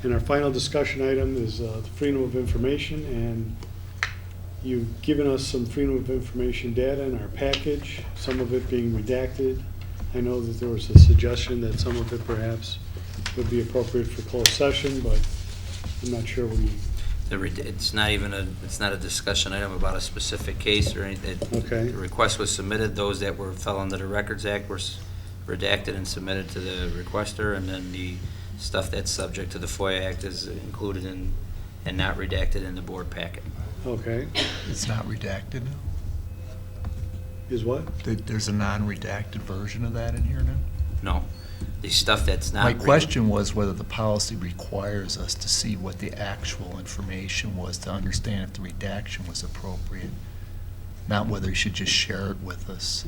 And our final discussion item is the freedom of information, and you've given us some freedom of information data in our package, some of it being redacted. I know that there was a suggestion that some of it perhaps would be appropriate for closed session, but I'm not sure we... It's not a discussion item about a specific case or anything. Okay. The request was submitted. Those that fell under the Records Act were redacted and submitted to the requester, and then the stuff that's subject to the FOIA Act is included in and not redacted in the board packet. Okay. It's not redacted now? Is what? There's a non-redacted version of that in here now? No. The stuff that's not... My question was whether the policy requires us to see what the actual information was to understand if the redaction was appropriate, not whether you should just share it with us.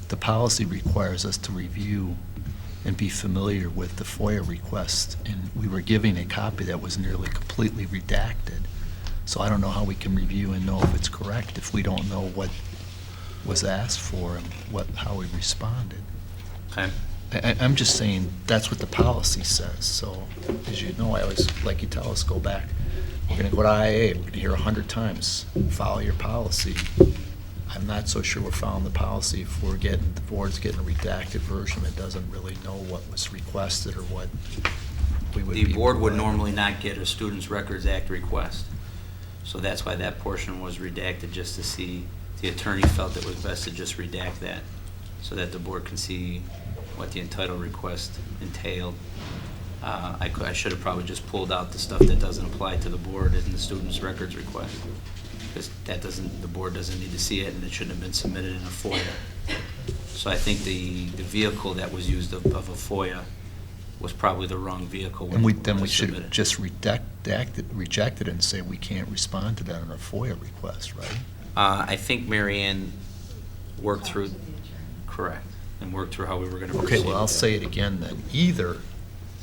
The policy requires us to review and be familiar with the FOIA request, and we were giving a copy that was nearly completely redacted. So I don't know how we can review and know if it's correct if we don't know what was asked for and how we responded. Okay. I'm just saying that's what the policy says. So, as you know, I always, like you tell us, go back. We're going to go to IA. We're going to hear 100 times, follow your policy. I'm not so sure we're following the policy if the board's getting a redacted version that doesn't really know what was requested or what we would be. The board would providing. normally not get a Students Records Act request. So that's why that portion was redacted, just to see, the attorney felt it was best to just redact that so that the board can see what the entitled request entailed. I should have probably just pulled out the stuff that doesn't apply to the board in the student's records request, because the board doesn't need to see it, and it shouldn't have been submitted in a FOIA. So I think the vehicle that was used of a FOIA was probably the wrong vehicle. And then we was should submitted. just reject it and say we can't respond to that on a FOIA request, right? I think Mary Ann worked through, correct, and worked through how we were going to proceed. Okay, well, I'll with that. say it again then. Either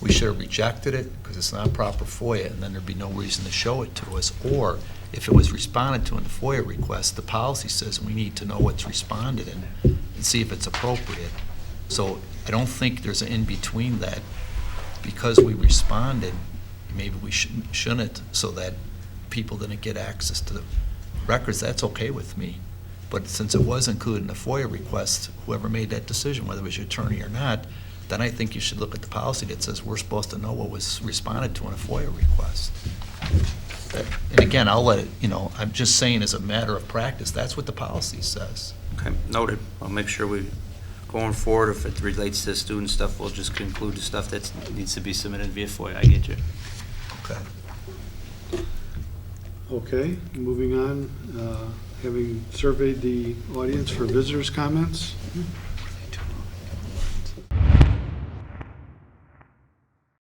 we should have rejected it because it's not proper FOIA, and then there'd be no reason to show it to us, or if it was responded to in the FOIA request, the policy says we need to know what's responded and see if it's appropriate. So I don't think there's an in-between that. Because we responded, maybe we shouldn't, so that people didn't get access to the records. That's okay with me. But since it was included in the FOIA request, whoever made that decision, whether it was your attorney or not, then I think you should look at the policy that says we're supposed to know what was responded to in a FOIA request. And again, I'll let it, I'm just saying as a matter of practice, that's what the policy says. Okay, noted. I'll make sure we, going forward, if it relates to student stuff, we'll just conclude the stuff that needs to be submitted via FOIA. I get you. Okay. Okay, moving on. Having surveyed the audience for visitors' comments,